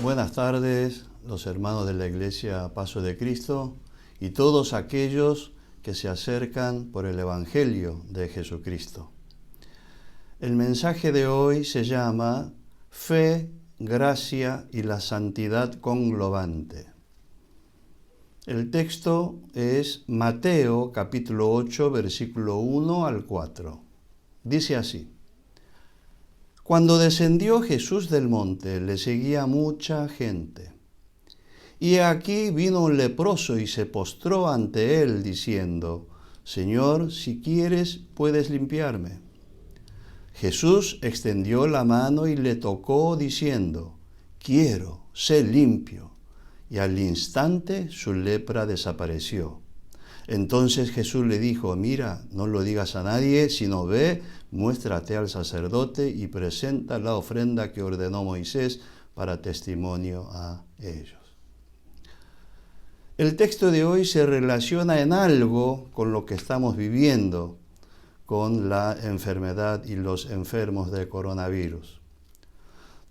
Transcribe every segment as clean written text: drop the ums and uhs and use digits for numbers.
Buenas tardes, los hermanos de la Iglesia Paso de Cristo y todos aquellos que se acercan por el Evangelio de Jesucristo. El mensaje de hoy se llama Fe, Gracia y la Santidad Conglobante. El texto es Mateo capítulo 8, versículo 1 al 4. Dice así: Cuando descendió Jesús del monte, le seguía mucha gente. Y aquí vino un leproso y se postró ante él, diciendo: Señor, si quieres, puedes limpiarme. Jesús extendió la mano y le tocó, diciendo: Quiero, sé limpio. Y al instante su lepra desapareció. Entonces Jesús le dijo: Mira, no lo digas a nadie, sino ve, muéstrate al sacerdote y presenta la ofrenda que ordenó Moisés para testimonio a ellos. El texto de hoy se relaciona en algo con lo que estamos viviendo, con la enfermedad y los enfermos de coronavirus.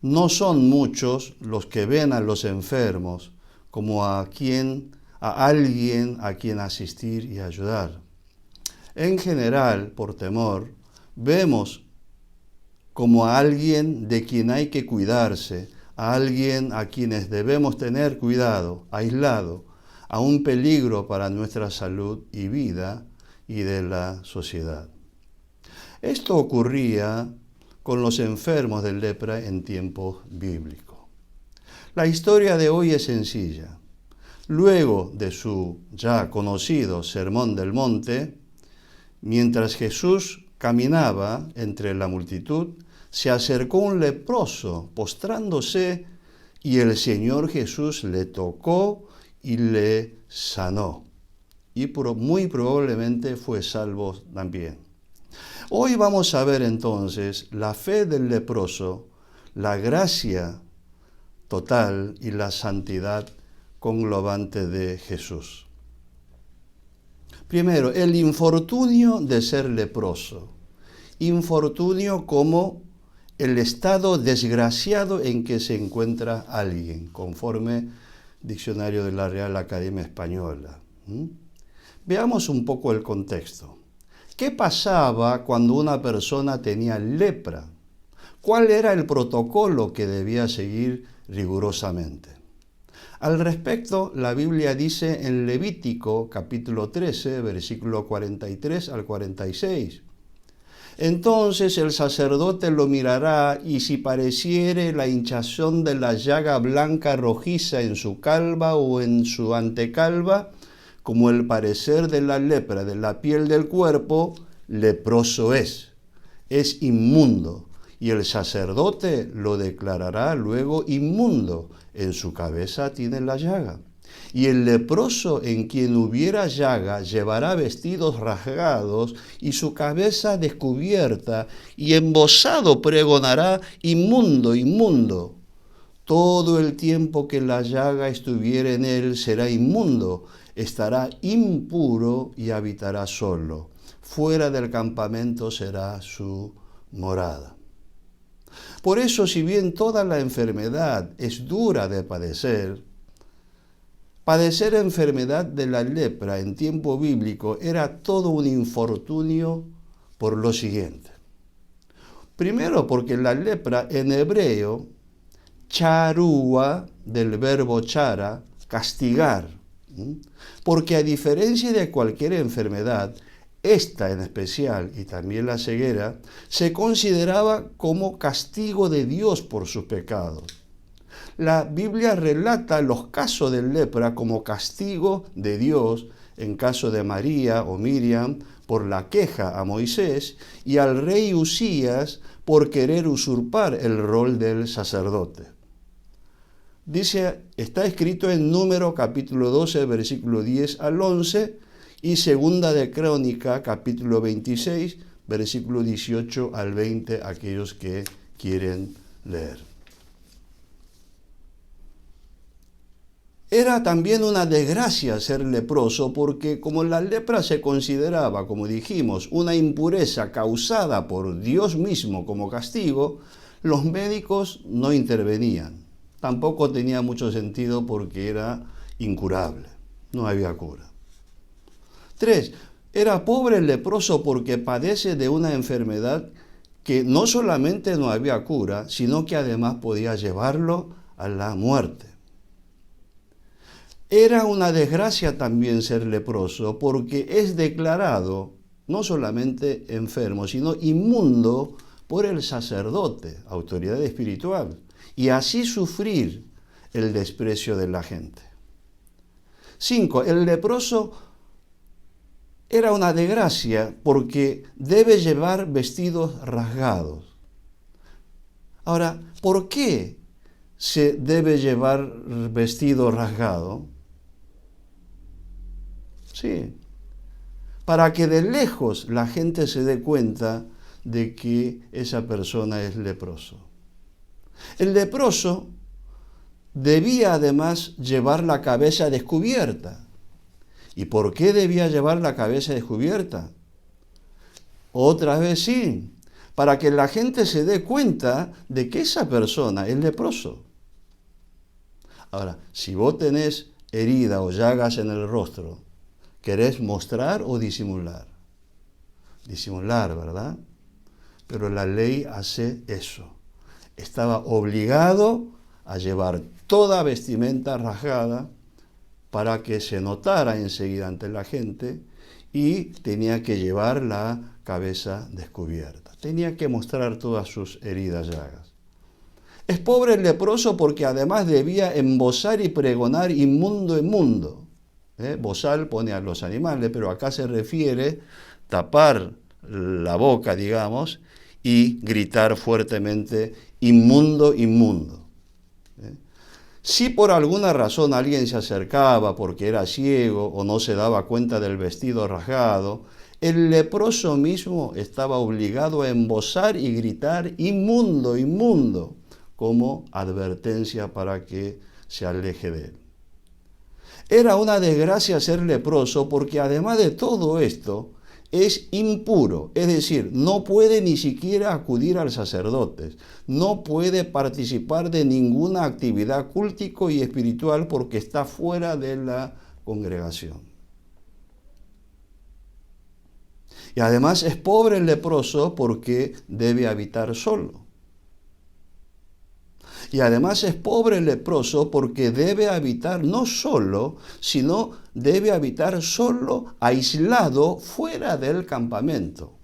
No son muchos los que ven a los enfermos como a alguien a quien asistir y ayudar. En general, por temor, vemos como a alguien de quien hay que cuidarse, a alguien a quienes debemos tener cuidado, aislado, a un peligro para nuestra salud y vida y de la sociedad. Esto ocurría con los enfermos de lepra en tiempos bíblicos. La historia de hoy es sencilla. Luego de su ya conocido Sermón del Monte, mientras Jesús caminaba entre la multitud, se acercó un leproso postrándose y el Señor Jesús le tocó y le sanó. Y muy probablemente fue salvo también. Hoy vamos a ver entonces la fe del leproso, la gracia total y la santidad conglobante de Jesús. Primero, el infortunio de ser leproso. Infortunio como el estado desgraciado en que se encuentra alguien, conforme Diccionario de la Real Academia Española. Veamos un poco el contexto. ¿Qué pasaba cuando una persona tenía lepra? ¿Cuál era el protocolo que debía seguir rigurosamente? Al respecto, la Biblia dice en Levítico capítulo 13, versículo 43 al 46. Entonces el sacerdote lo mirará y si pareciere la hinchazón de la llaga blanca rojiza en su calva o en su antecalva, como el parecer de la lepra de la piel del cuerpo, leproso es inmundo, y el sacerdote lo declarará luego inmundo. En su cabeza tiene la llaga. Y el leproso en quien hubiera llaga llevará vestidos rasgados y su cabeza descubierta, y embozado pregonará: inmundo, inmundo. Todo el tiempo que la llaga estuviere en él será inmundo, estará impuro y habitará solo. Fuera del campamento será su morada. Por eso, si bien toda la enfermedad es dura de padecer enfermedad de la lepra en tiempo bíblico era todo un infortunio por lo siguiente. Primero, porque la lepra en hebreo, charúa, del verbo chara, castigar. Porque a diferencia de cualquier enfermedad, esta en especial, y también la ceguera, se consideraba como castigo de Dios por sus pecados. La Biblia relata los casos de lepra como castigo de Dios, en caso de María o Miriam, por la queja a Moisés, y al rey Usías por querer usurpar el rol del sacerdote. Está escrito en Número capítulo 12, versículo 10 al 11, y Segunda de Crónica, capítulo 26, versículo 18 al 20, aquellos que quieren leer. Era también una desgracia ser leproso porque como la lepra se consideraba, como dijimos, una impureza causada por Dios mismo como castigo, los médicos no intervenían. tampoco tenía mucho sentido porque era incurable, no había cura. 3. Era pobre el leproso porque padece de una enfermedad que no solamente no había cura, sino que además podía llevarlo a la muerte. Era una desgracia también ser leproso porque es declarado no solamente enfermo, sino inmundo por el sacerdote, autoridad espiritual, y así sufrir el desprecio de la gente. 5. El leproso era una desgracia porque debe llevar vestidos rasgados. Ahora, ¿por qué se debe llevar vestido rasgado? Sí, para que de lejos la gente se dé cuenta de que esa persona es leproso. El leproso debía además llevar la cabeza descubierta. ¿Y por qué debía llevar la cabeza descubierta? Otra vez sí, para que la gente se dé cuenta de que esa persona es leproso. Ahora, si vos tenés herida o llagas en el rostro, ¿querés mostrar o disimular? Disimular, ¿verdad? Pero la ley hace eso. Estaba obligado a llevar toda vestimenta rasgada para que se notara enseguida ante la gente y tenía que llevar la cabeza descubierta. Tenía que mostrar todas sus heridas, llagas. Es pobre el leproso porque además debía embozar y pregonar inmundo, inmundo. Bozal pone a los animales, pero acá se refiere tapar la boca, digamos, y gritar fuertemente, inmundo, inmundo. Si por alguna razón alguien se acercaba porque era ciego o no se daba cuenta del vestido rasgado, el leproso mismo estaba obligado a embozar y gritar, inmundo, inmundo, como advertencia para que se aleje de él. Era una desgracia ser leproso porque además de todo esto es impuro, es decir, no puede ni siquiera acudir al sacerdote, no puede participar de ninguna actividad cultico y espiritual porque está fuera de la congregación. Y además es pobre el leproso porque debe habitar solo. Y además es pobre el leproso porque debe habitar no solo, sino debe habitar solo, aislado, fuera del campamento,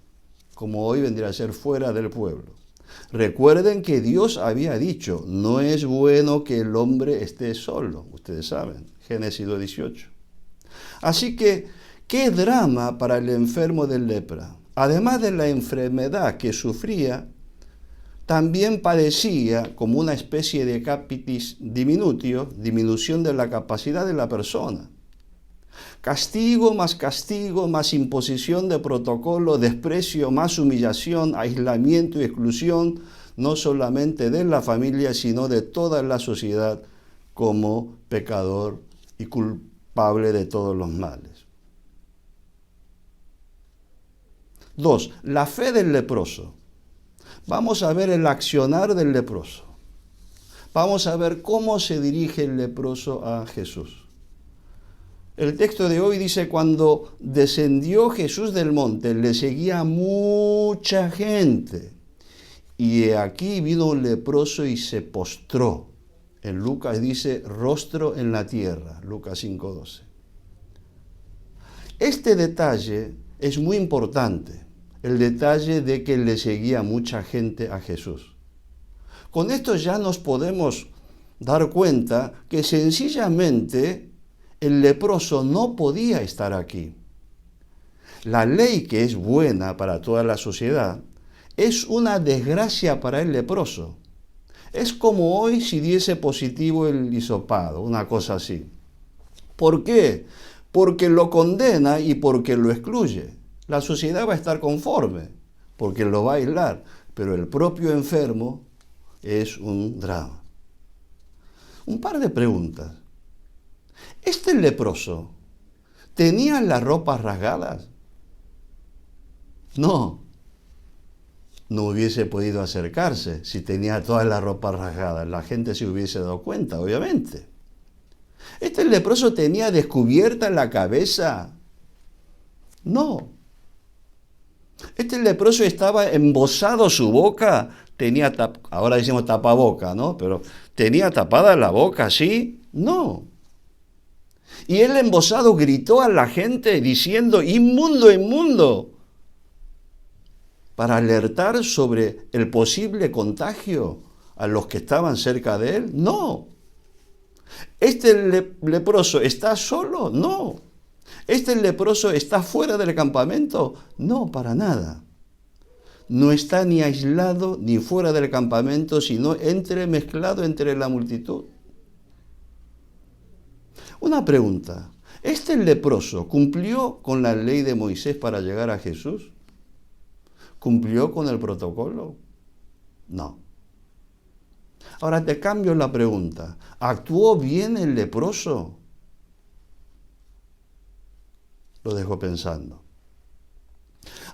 como hoy vendría a ser fuera del pueblo. Recuerden que Dios había dicho, no es bueno que el hombre esté solo, ustedes saben, Génesis 2:18. Así que, ¿qué drama para el enfermo de lepra? Además de la enfermedad que sufría, también padecía como una especie de capitis diminutio, disminución de la capacidad de la persona. Castigo, más imposición de protocolo, desprecio, más humillación, aislamiento y exclusión, no solamente de la familia, sino de toda la sociedad como pecador y culpable de todos los males. 2. La fe del leproso. Vamos a ver el accionar del leproso. Vamos a ver cómo se dirige el leproso a Jesús. El texto de hoy dice, cuando descendió Jesús del monte, le seguía mucha gente. Y aquí vino un leproso y se postró. En Lucas dice, rostro en la tierra, Lucas 5:12. Este detalle es muy importante. El detalle de que le seguía mucha gente a Jesús. Con esto ya nos podemos dar cuenta que sencillamente el leproso no podía estar aquí. La ley, que es buena para toda la sociedad, es una desgracia para el leproso. Es como hoy si diese positivo el hisopado, una cosa así. ¿Por qué? Porque lo condena y porque lo excluye. La sociedad va a estar conforme, porque lo va a aislar, pero el propio enfermo es un drama. Un par de preguntas. ¿Este leproso tenía las ropas rasgadas? No. no hubiese podido acercarse si tenía toda la ropa rasgada. La gente se hubiese dado cuenta, obviamente. ¿Este leproso tenía descubierta la cabeza? No. Este leproso estaba embozado su boca, tenía, ahora decimos tapaboca, ¿no? Pero ¿tenía tapada la boca, sí? No. Y el embozado gritó a la gente diciendo, inmundo, inmundo, para alertar sobre el posible contagio a los que estaban cerca de él. No. ¿Este leproso está solo? No. ¿Este leproso está fuera del campamento? No, para nada. No está ni aislado ni fuera del campamento, sino entremezclado entre la multitud. Una pregunta. ¿Este leproso cumplió con la ley de Moisés para llegar a Jesús? ¿Cumplió con el protocolo? No. Ahora te cambio la pregunta. ¿Actuó bien el leproso? Lo dejo pensando.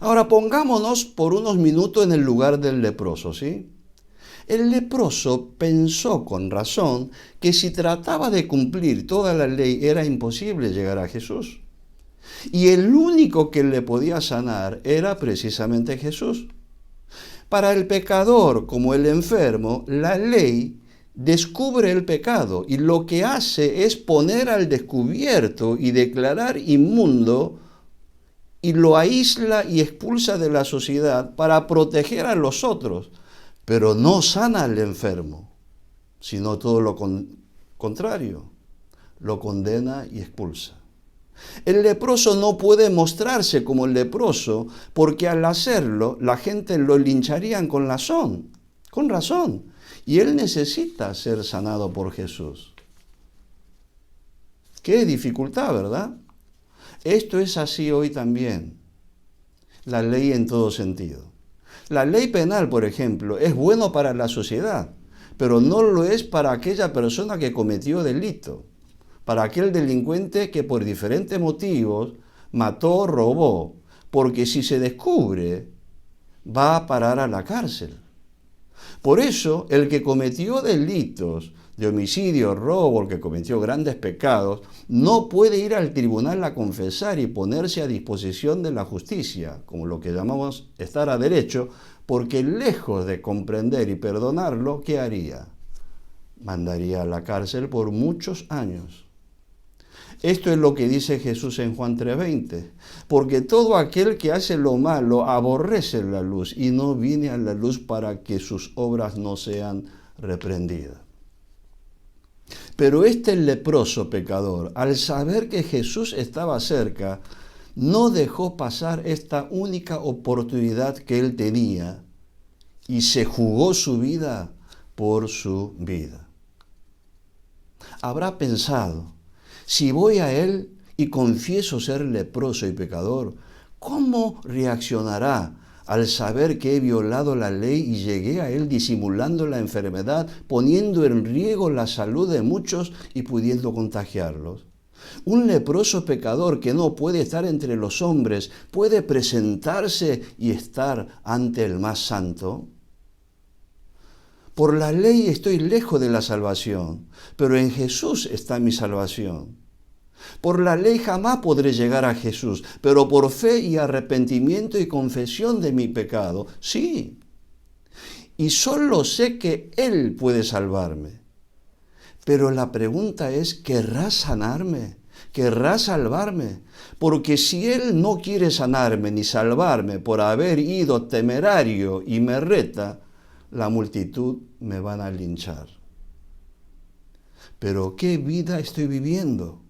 Ahora pongámonos por unos minutos en el lugar del leproso, ¿sí? El leproso pensó con razón que si trataba de cumplir toda la ley era imposible llegar a Jesús. Y el único que le podía sanar era precisamente Jesús. Para el pecador como el enfermo, la ley descubre el pecado y lo que hace es poner al descubierto y declarar inmundo y lo aísla y expulsa de la sociedad para proteger a los otros, pero no sana al enfermo, sino todo lo contrario, lo condena y expulsa. El leproso no puede mostrarse como el leproso porque al hacerlo la gente lo lincharían con razón, y él necesita ser sanado por Jesús. Qué dificultad, ¿verdad? Esto es así hoy también. La ley en todo sentido. La ley penal, por ejemplo, es bueno para la sociedad, pero no lo es para aquella persona que cometió delito, para aquel delincuente que por diferentes motivos mató, robó, porque si se descubre, va a parar a la cárcel. Por eso, el que cometió delitos de homicidio, robo, el que cometió grandes pecados, no puede ir al tribunal a confesar y ponerse a disposición de la justicia, como lo que llamamos estar a derecho, porque lejos de comprender y perdonarlo, ¿qué haría? Mandaría a la cárcel por muchos años. Esto es lo que dice Jesús en Juan 3:20, porque todo aquel que hace lo malo aborrece la luz y no viene a la luz para que sus obras no sean reprendidas. Pero este leproso pecador, al saber que Jesús estaba cerca, no dejó pasar esta única oportunidad que él tenía y se jugó su vida por su vida. Habrá pensado, si voy a él y confieso ser leproso y pecador, ¿cómo reaccionará al saber que he violado la ley y llegué a él disimulando la enfermedad, poniendo en riesgo la salud de muchos y pudiendo contagiarlos? Un leproso pecador que no puede estar entre los hombres, ¿puede presentarse y estar ante el más santo? Por la ley estoy lejos de la salvación, pero en Jesús está mi salvación. Por la ley jamás podré llegar a Jesús, pero por fe y arrepentimiento y confesión de mi pecado, sí. Y solo sé que Él puede salvarme. Pero la pregunta es, ¿querrá sanarme? ¿Querrá salvarme? Porque si Él no quiere sanarme ni salvarme por haber ido temerario y me reta, la multitud me van a linchar. Pero ¿qué vida estoy viviendo?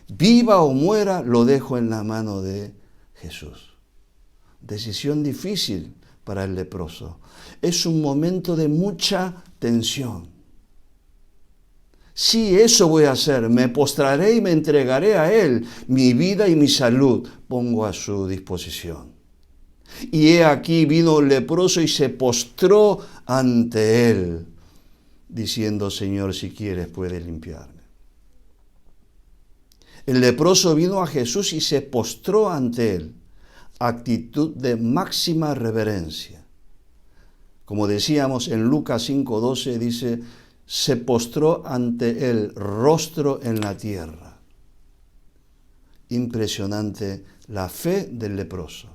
Viva o muera, lo dejo en la mano de Jesús. Decisión difícil para el leproso. Es un momento de mucha tensión. Sí, eso voy a hacer. Me postraré y me entregaré a Él. Mi vida y mi salud pongo a su disposición. Y he aquí vino el leproso y se postró ante Él, diciendo, Señor, si quieres puedes limpiarme. El leproso vino a Jesús y se postró ante Él. actitud de máxima reverencia. Como decíamos en Lucas 5:12, dice, se postró ante él rostro en la tierra. Impresionante la fe del leproso.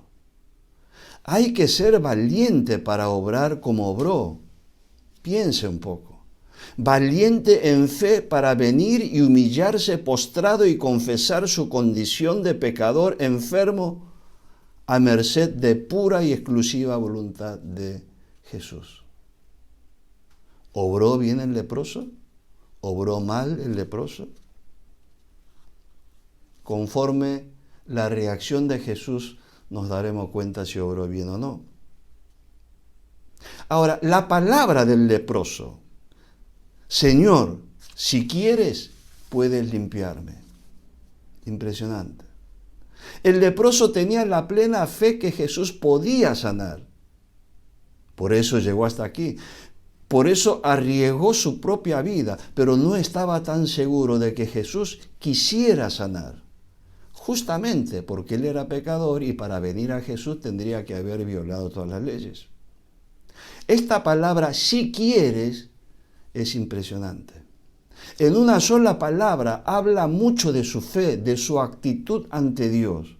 Hay que ser valiente para obrar como obró. Piense un poco. Valiente en fe para venir y humillarse postrado y confesar su condición de pecador enfermo a merced de pura y exclusiva voluntad de Jesús. ¿Obró bien el leproso? ¿Obró mal el leproso? Conforme la reacción de Jesús nos daremos cuenta si obró bien o no. Ahora, la palabra del leproso, Señor, si quieres, puedes limpiarme. Impresionante. El leproso tenía la plena fe que Jesús podía sanar. Por eso llegó hasta aquí. Por eso arriesgó su propia vida, pero no estaba tan seguro de que Jesús quisiera sanar. Justamente porque él era pecador y para venir a Jesús tendría que haber violado todas las leyes. Esta palabra, si quieres, es impresionante. En una sola palabra habla mucho de su fe, de su actitud ante Dios.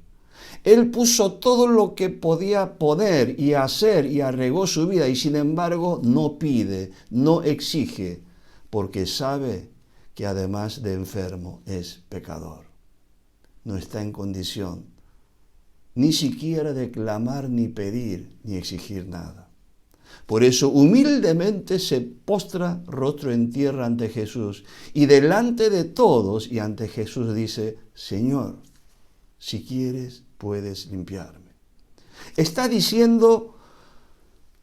Él puso todo lo que podía poner y hacer y arriesgó su vida y sin embargo no pide, no exige, porque sabe que además de enfermo es pecador. No está en condición ni siquiera de clamar, ni pedir, ni exigir nada. Por eso humildemente se postra rostro en tierra ante Jesús y delante de todos y ante Jesús dice, Señor, si quieres puedes limpiarme. Está diciendo,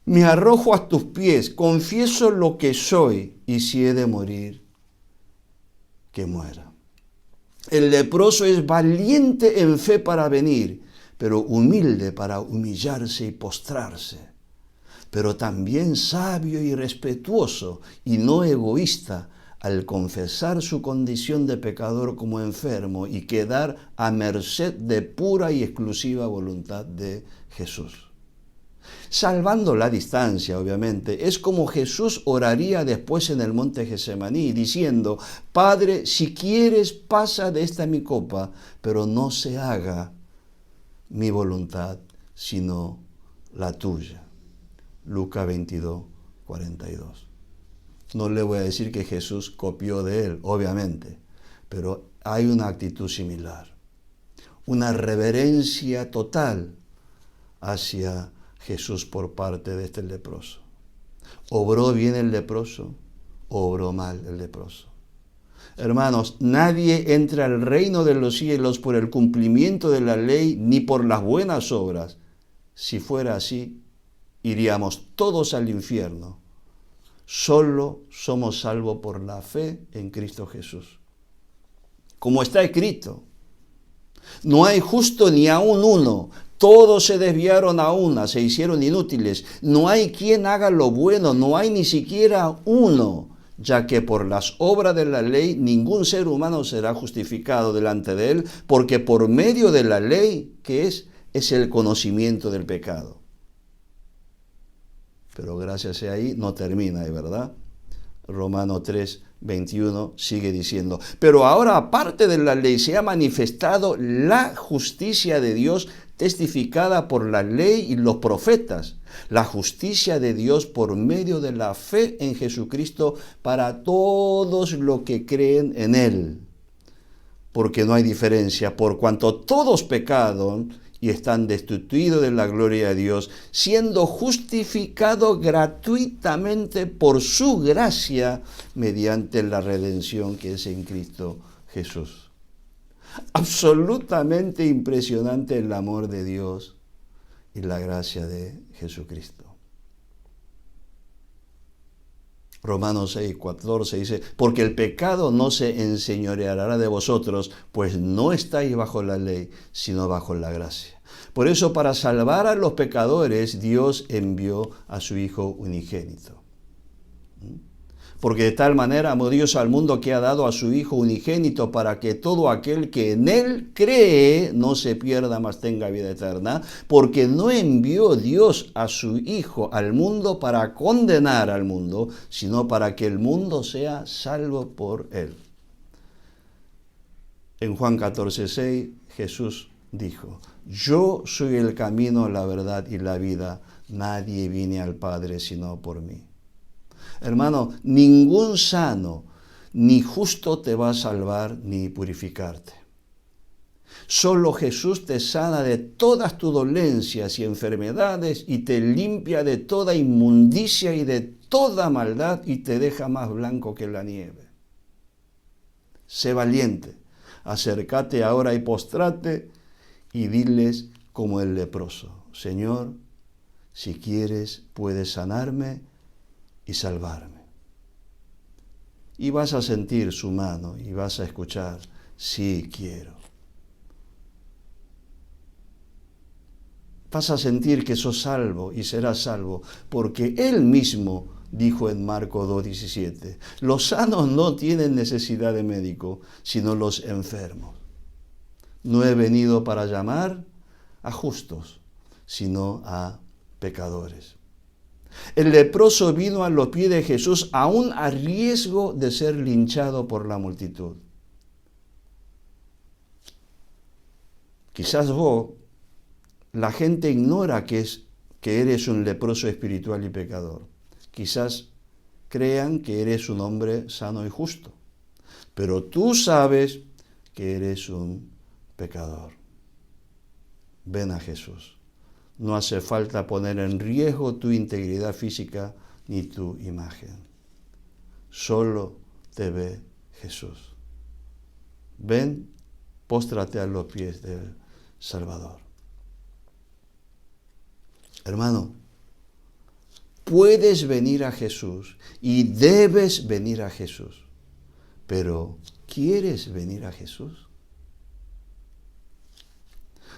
me arrojo a tus pies, confieso lo que soy y si he de morir, que muera. El leproso es valiente en fe para venir, pero humilde para humillarse y postrarse. Pero también sabio y respetuoso y no egoísta al confesar su condición de pecador como enfermo y quedar a merced de pura y exclusiva voluntad de Jesús. Salvando la distancia, obviamente, es como Jesús oraría después en el monte Getsemaní, diciendo, Padre, si quieres, pasa de esta mi copa, pero no se haga mi voluntad, sino la tuya. Lucas 22, 42. No le voy a decir que Jesús copió de él, obviamente, pero hay una actitud similar, una reverencia total hacia Jesús por parte de este leproso. ¿Obró bien el leproso? ¿Obró mal el leproso? Hermanos, nadie entra al reino de los cielos por el cumplimiento de la ley ni por las buenas obras. Si fuera así, iríamos todos al infierno. Solo somos salvos por la fe en Cristo Jesús. Como está escrito, no hay justo ni aun uno. Todos se desviaron a una, se hicieron inútiles. No hay quien haga lo bueno, no hay ni siquiera uno, ya que por las obras de la ley ningún ser humano será justificado delante de él, porque por medio de la ley, ¿qué es? Es el conocimiento del pecado. Pero gracias a ahí no termina, ¿verdad? Romanos 3, 21 sigue diciendo, pero ahora aparte de la ley se ha manifestado la justicia de Dios testificada por la ley y los profetas, la justicia de Dios por medio de la fe en Jesucristo para todos los que creen en Él. Porque no hay diferencia, por cuanto todos pecaron y están destituidos de la gloria de Dios, siendo justificados gratuitamente por su gracia mediante la redención que es en Cristo Jesús. Absolutamente impresionante el amor de Dios y la gracia de Jesucristo. Romanos 6, 14 dice, porque el pecado no se enseñoreará de vosotros, pues no estáis bajo la ley, sino bajo la gracia. Por eso, para salvar a los pecadores, Dios envió a su Hijo unigénito. Porque de tal manera amó Dios al mundo que ha dado a su Hijo unigénito para que todo aquel que en Él cree no se pierda, mas tenga vida eterna. Porque no envió Dios a su Hijo al mundo para condenar al mundo, sino para que el mundo sea salvo por Él. En Juan 14:6 Jesús dijo: yo soy el camino, la verdad y la vida. Nadie viene al Padre sino por mí. Hermano, ningún sano ni justo te va a salvar ni purificarte. Solo Jesús te sana de todas tus dolencias y enfermedades y te limpia de toda inmundicia y de toda maldad y te deja más blanco que la nieve. Sé valiente, acércate ahora y postrate y diles como el leproso: Señor, si quieres puedes sanarme y salvarme. Y vas a sentir su mano y vas a escuchar: sí quiero. Vas a sentir que sos salvo y serás salvo, porque Él mismo dijo en Marcos 2:17: los sanos no tienen necesidad de médico, sino los enfermos. No he venido para llamar a justos, sino a pecadores. El leproso vino a los pies de Jesús aún a riesgo de ser linchado por la multitud. Quizás vos, la gente ignora que eres un leproso espiritual y pecador. Quizás crean que eres un hombre sano y justo, pero tú sabes que eres un pecador. Ven a Jesús. No hace falta poner en riesgo tu integridad física ni tu imagen. Solo te ve Jesús. Ven, póstrate a los pies del Salvador. Hermano, puedes venir a Jesús y debes venir a Jesús, pero ¿quieres venir a Jesús?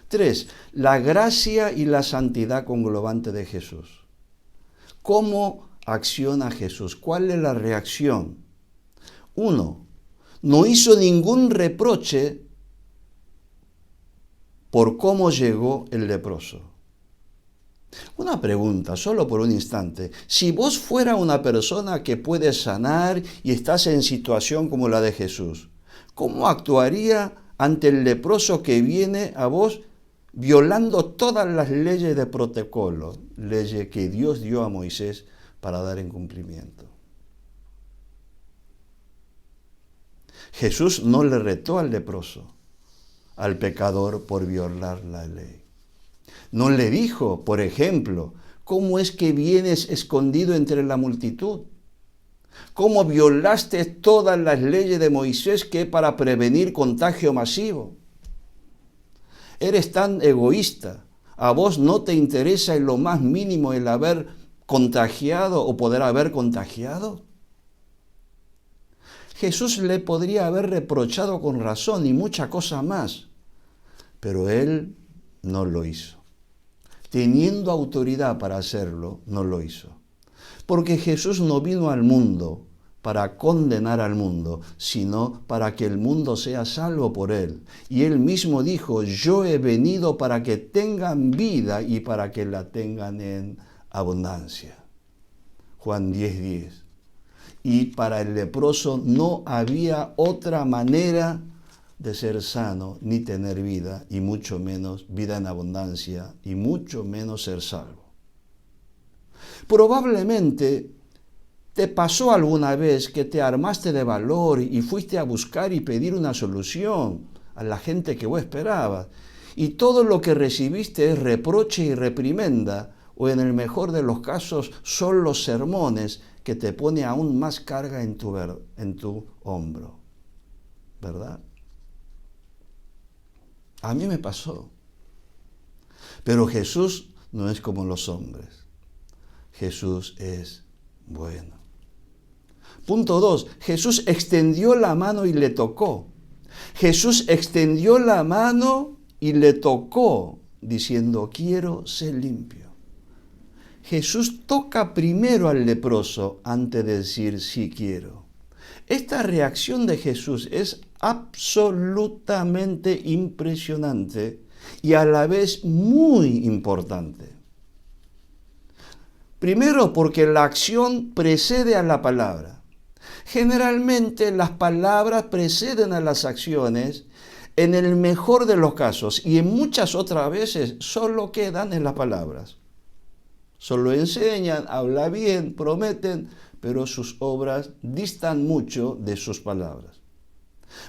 3. La gracia y la santidad conglobante de Jesús. ¿Cómo acciona Jesús? ¿Cuál es la reacción? 1. No hizo ningún reproche por cómo llegó el leproso. Una pregunta, solo por un instante. Si vos fuera una persona que puede sanar y estás en situación como la de Jesús, ¿cómo actuaría ante el leproso que viene a vos violando todas las leyes de protocolo, leyes que Dios dio a Moisés para dar en cumplimiento? Jesús no le retó al leproso, al pecador, por violar la ley. No le dijo, por ejemplo, ¿cómo es que vienes escondido entre la multitud? ¿Cómo violaste todas las leyes de Moisés que para prevenir contagio masivo? Eres tan egoísta, a vos no te interesa en lo más mínimo el haber contagiado o poder haber contagiado. Jesús le podría haber reprochado con razón y mucha cosa más, pero Él no lo hizo. Teniendo autoridad para hacerlo, no lo hizo. Porque Jesús no vino al mundo para condenar al mundo, sino para que el mundo sea salvo por Él. Y Él mismo dijo: yo he venido para que tengan vida y para que la tengan en abundancia. Juan 10:10. Y para el leproso no había otra manera de ser sano, ni tener vida, y mucho menos vida en abundancia, y mucho menos ser salvo. Probablemente te pasó alguna vez que te armaste de valor y fuiste a buscar y pedir una solución a la gente que vos esperabas, y todo lo que recibiste es reproche y reprimenda, o en el mejor de los casos son los sermones que te pone aún más carga en tu hombro, ¿verdad? A mí me pasó. Pero Jesús no es como los hombres. Jesús es bueno. Punto 2. Jesús extendió la mano y le tocó. Jesús extendió la mano y le tocó, diciendo: quiero ser limpio. Jesús toca primero al leproso antes de decir sí quiero. Esta reacción de Jesús es absolutamente impresionante y a la vez muy importante. Primero, porque la acción precede a la palabra. Generalmente las palabras preceden a las acciones en el mejor de los casos y en muchas otras veces solo quedan en las palabras. Solo enseñan, hablan bien, prometen, pero sus obras distan mucho de sus palabras.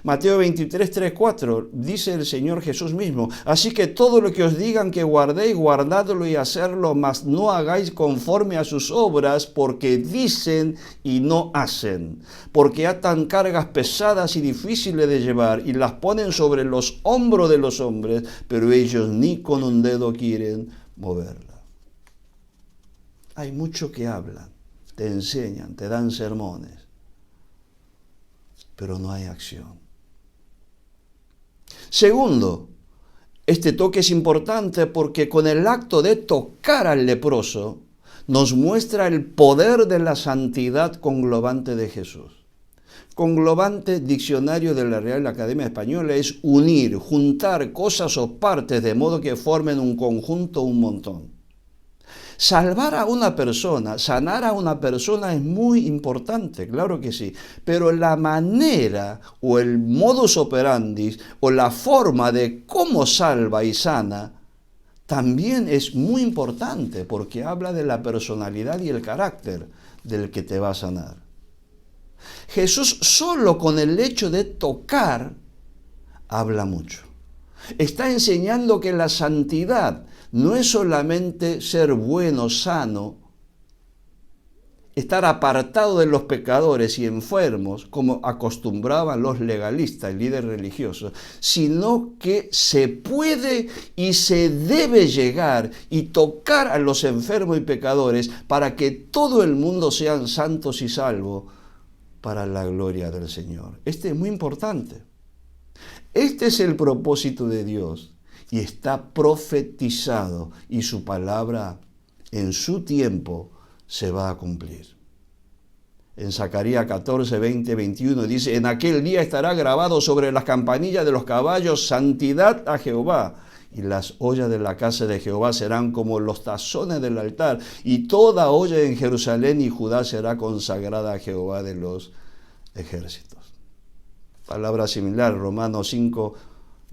Mateo 23, 3, 4 dice el Señor Jesús mismo: así que todo lo que os digan que guardéis, guardadlo y hacerlo, mas no hagáis conforme a sus obras, porque dicen y no hacen, porque atan cargas pesadas y difíciles de llevar y las ponen sobre los hombros de los hombres, pero ellos ni con un dedo quieren moverla. Hay mucho que hablan, te enseñan, te dan sermones, pero no hay acción. Segundo, este toque es importante porque con el acto de tocar al leproso nos muestra el poder de la santidad conglobante de Jesús. Conglobante, diccionario de la Real Academia Española, es unir, juntar cosas o partes de modo que formen un conjunto, un montón. Salvar a una persona, sanar a una persona es muy importante, claro que sí, pero la manera o el modus operandi o la forma de cómo salva y sana también es muy importante porque habla de la personalidad y el carácter del que te va a sanar. Jesús solo con el hecho de tocar habla mucho. Está enseñando que la santidad no es solamente ser bueno, sano, estar apartado de los pecadores y enfermos, como acostumbraban los legalistas y líderes religiosos, sino que se puede y se debe llegar y tocar a los enfermos y pecadores para que todo el mundo sean santos y salvos para la gloria del Señor. Este es muy importante. Este es el propósito de Dios. Y está profetizado y su palabra en su tiempo se va a cumplir. En Zacarías 14, 20, 21 dice: en aquel día estará grabado sobre las campanillas de los caballos santidad a Jehová, y las ollas de la casa de Jehová serán como los tazones del altar, y toda olla en Jerusalén y Judá será consagrada a Jehová de los ejércitos. Palabra similar, Romanos 5,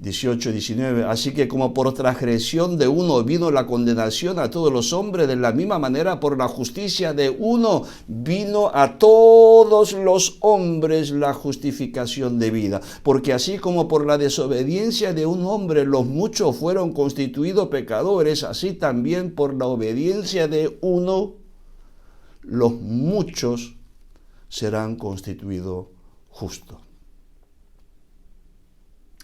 18, 19. Así que como por transgresión de uno vino la condenación a todos los hombres, de la misma manera por la justicia de uno vino a todos los hombres la justificación de vida. Porque así como por la desobediencia de un hombre los muchos fueron constituidos pecadores, así también por la obediencia de uno los muchos serán constituidos justos.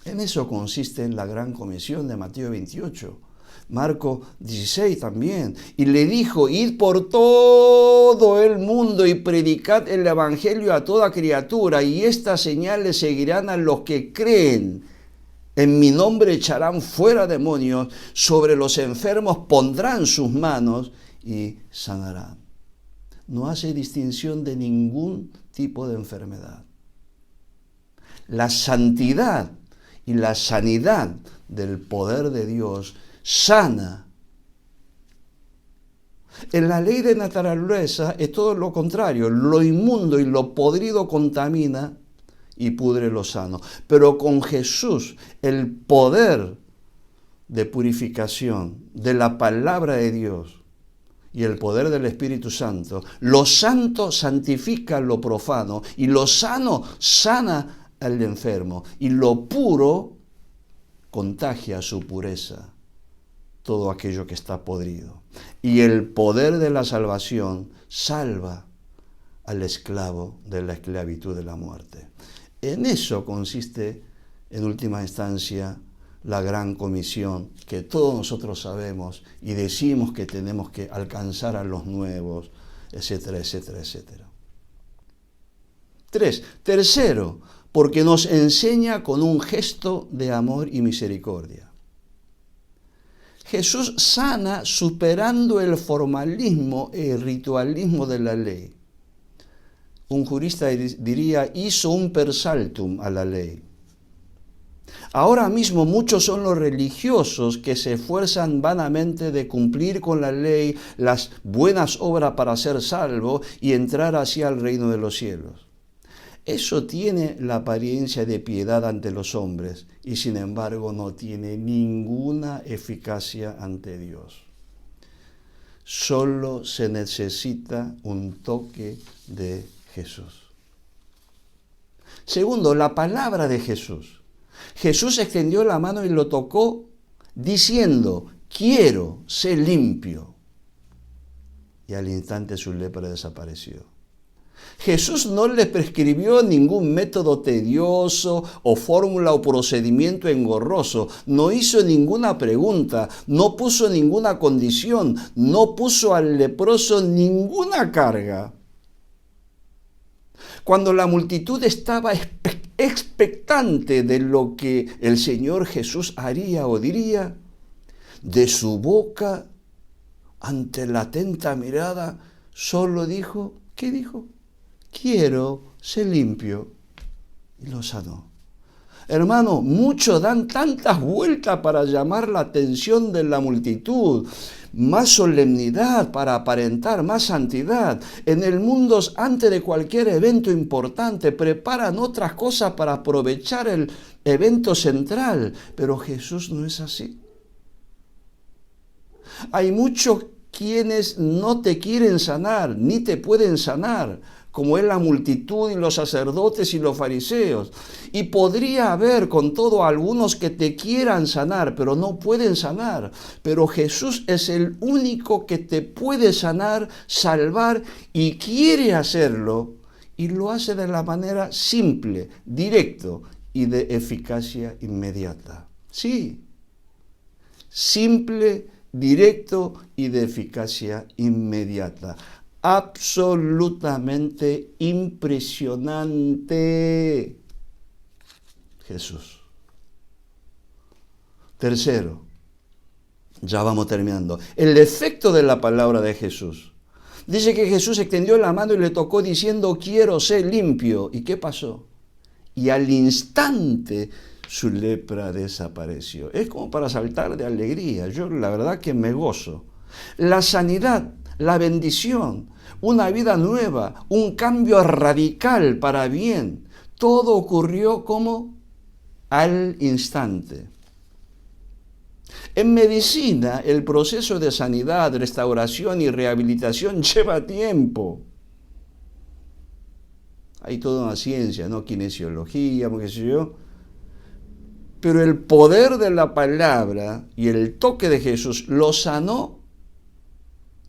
En eso consiste la gran comisión de Mateo 28. Marcos 16 también. Y le dijo: id por todo el mundo y predicad el evangelio a toda criatura, y estas señales seguirán a los que creen. En mi nombre echarán fuera demonios, sobre los enfermos pondrán sus manos y sanarán. No hace distinción de ningún tipo de enfermedad. La santidad y la sanidad del poder de Dios sana. En la ley de naturaleza es todo lo contrario. Lo inmundo y lo podrido contamina y pudre lo sano. Pero con Jesús, el poder de purificación de la palabra de Dios y el poder del Espíritu Santo, lo santo santifica lo profano y lo sano sana al enfermo, y lo puro contagia su pureza, todo aquello que está podrido. Y el poder de la salvación salva al esclavo de la esclavitud de la muerte. En eso consiste, en última instancia, la gran comisión que todos nosotros sabemos y decimos que tenemos que alcanzar a los nuevos, etcétera, etcétera, etcétera. Tercero, porque nos enseña con un gesto de amor y misericordia. Jesús sana superando el formalismo y el ritualismo de la ley. Un jurista diría, hizo un persaltum a la ley. Ahora mismo muchos son los religiosos que se esfuerzan vanamente de cumplir con la ley, las buenas obras para ser salvo y entrar hacia el reino de los cielos. Eso tiene la apariencia de piedad ante los hombres y sin embargo no tiene ninguna eficacia ante Dios. Solo se necesita un toque de Jesús. Segundo, la palabra de Jesús. Jesús extendió la mano y lo tocó diciendo, quiero, sé limpio. Y al instante su lepra desapareció. Jesús no le prescribió ningún método tedioso o fórmula o procedimiento engorroso, no hizo ninguna pregunta, no puso ninguna condición, no puso al leproso ninguna carga. Cuando la multitud estaba expectante de lo que el Señor Jesús haría o diría, de su boca, ante la atenta mirada, solo dijo, ¿qué dijo? Quiero ser limpio. Y lo sanó. Hermano, muchos dan tantas vueltas para llamar la atención de la multitud, más solemnidad para aparentar más santidad. En el mundo, antes de cualquier evento importante, preparan otras cosas para aprovechar el evento central, pero Jesús no es así. Hay muchos quienes no te quieren sanar, ni te pueden sanar, como es la multitud y los sacerdotes y los fariseos. Y podría haber con todo algunos que te quieran sanar, pero no pueden sanar. Pero Jesús es el único que te puede sanar, salvar y quiere hacerlo. Y lo hace de la manera simple, directo y de eficacia inmediata. Sí, simple, directo y de eficacia inmediata. Absolutamente impresionante Jesús. Tercero, ya vamos terminando, el efecto de la palabra de Jesús. Dice que Jesús extendió la mano y le tocó diciendo, quiero ser limpio. ¿Y qué pasó? Y al instante su lepra desapareció. Es como para saltar de alegría. Yo la verdad que me gozo. La sanidad, la bendición, una vida nueva, un cambio radical para bien. Todo ocurrió como al instante. En medicina, el proceso de sanidad, restauración y rehabilitación lleva tiempo. Hay toda una ciencia, ¿no? Kinesiología, qué sé yo. Pero el poder de la palabra y el toque de Jesús lo sanó.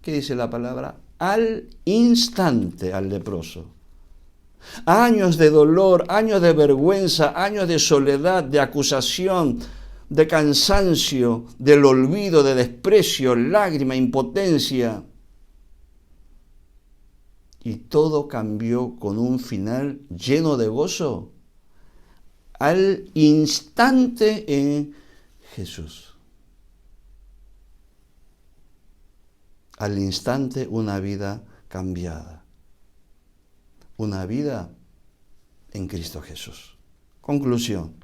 ¿Qué dice la palabra? Al instante al leproso. Años de dolor, años de vergüenza, años de soledad, de acusación, de cansancio, del olvido, de desprecio, lágrima, impotencia. Y todo cambió con un final lleno de gozo. Al instante en Jesús. Al instante una vida cambiada. Una vida en Cristo Jesús. Conclusión.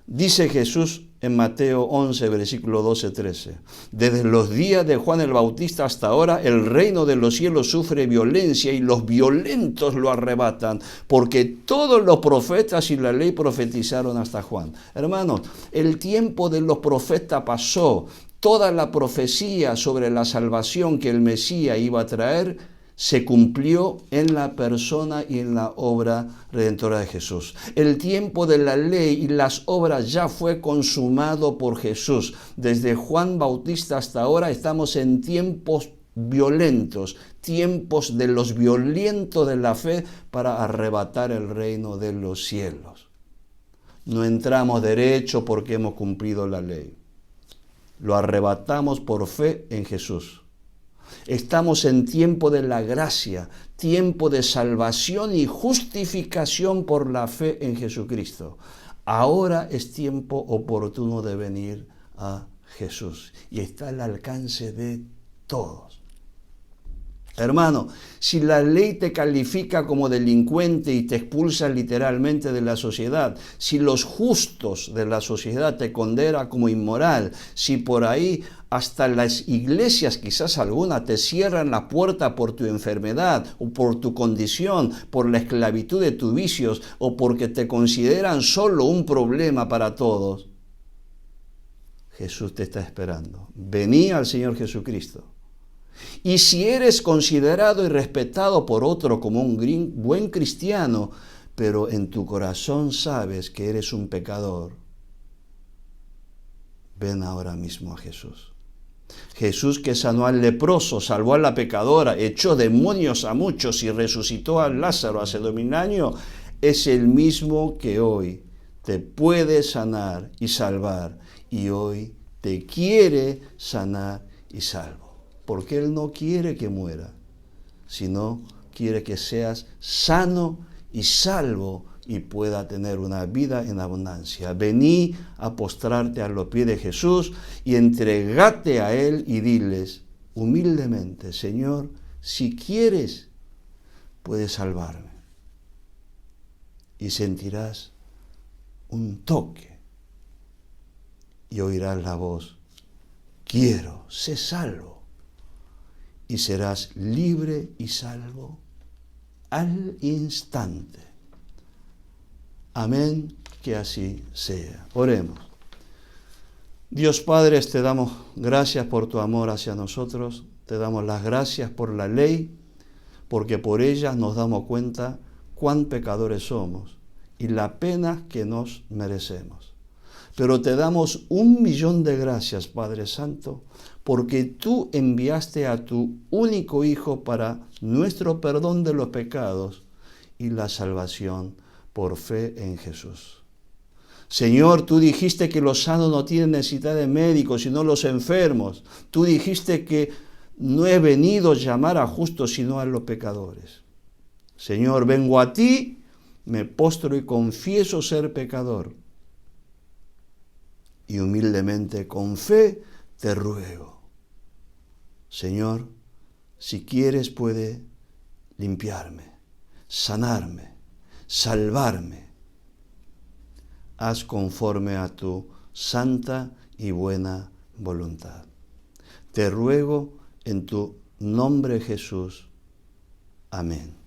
Dice Jesús en Mateo 11, versículo 12-13. Desde los días de Juan el Bautista hasta ahora, el reino de los cielos sufre violencia y los violentos lo arrebatan, porque todos los profetas y la ley profetizaron hasta Juan. Hermanos, el tiempo de los profetas pasó. Toda la profecía sobre la salvación que el Mesías iba a traer se cumplió en la persona y en la obra redentora de Jesús. El tiempo de la ley y las obras ya fue consumado por Jesús. Desde Juan Bautista hasta ahora estamos en tiempos violentos, tiempos de los violentos de la fe para arrebatar el reino de los cielos. No entramos derecho porque hemos cumplido la ley. Lo arrebatamos por fe en Jesús. Estamos en tiempo de la gracia, tiempo de salvación y justificación por la fe en Jesucristo. Ahora es tiempo oportuno de venir a Jesús y está al alcance de todos. Hermano, si la ley te califica como delincuente y te expulsa literalmente de la sociedad, si los justos de la sociedad te condenan como inmoral, si por ahí hasta las iglesias, quizás algunas, te cierran la puerta por tu enfermedad o por tu condición, por la esclavitud de tus vicios o porque te consideran solo un problema para todos, Jesús te está esperando. Vení al Señor Jesucristo. Y si eres considerado y respetado por otro como un buen cristiano, pero en tu corazón sabes que eres un pecador, ven ahora mismo a Jesús. Jesús que sanó al leproso, salvó a la pecadora, echó demonios a muchos y resucitó a Lázaro hace 2000 años, es el mismo que hoy te puede sanar y salvar, y hoy te quiere sanar y salvar. Porque Él no quiere que muera, sino quiere que seas sano y salvo y pueda tener una vida en abundancia. Vení a postrarte a los pies de Jesús y entregate a Él y diles humildemente, Señor, si quieres, puedes salvarme. Y sentirás un toque y oirás la voz, quiero, sé salvo. Y serás libre y salvo al instante. Amén, que así sea. Oremos. Dios Padre, te damos gracias por tu amor hacia nosotros, te damos las gracias por la ley, porque por ella nos damos cuenta cuán pecadores somos y la pena que nos merecemos. Pero te damos 1.000.000 de gracias, Padre Santo, porque tú enviaste a tu único Hijo para nuestro perdón de los pecados y la salvación por fe en Jesús. Señor, tú dijiste que los sanos no tienen necesidad de médicos, sino los enfermos. Tú dijiste que no he venido a llamar a justos, sino a los pecadores. Señor, vengo a ti, me postro y confieso ser pecador. Y humildemente, con fe, te ruego. Señor, si quieres puede limpiarme, sanarme, salvarme. Haz conforme a tu santa y buena voluntad. Te ruego en tu nombre, Jesús. Amén.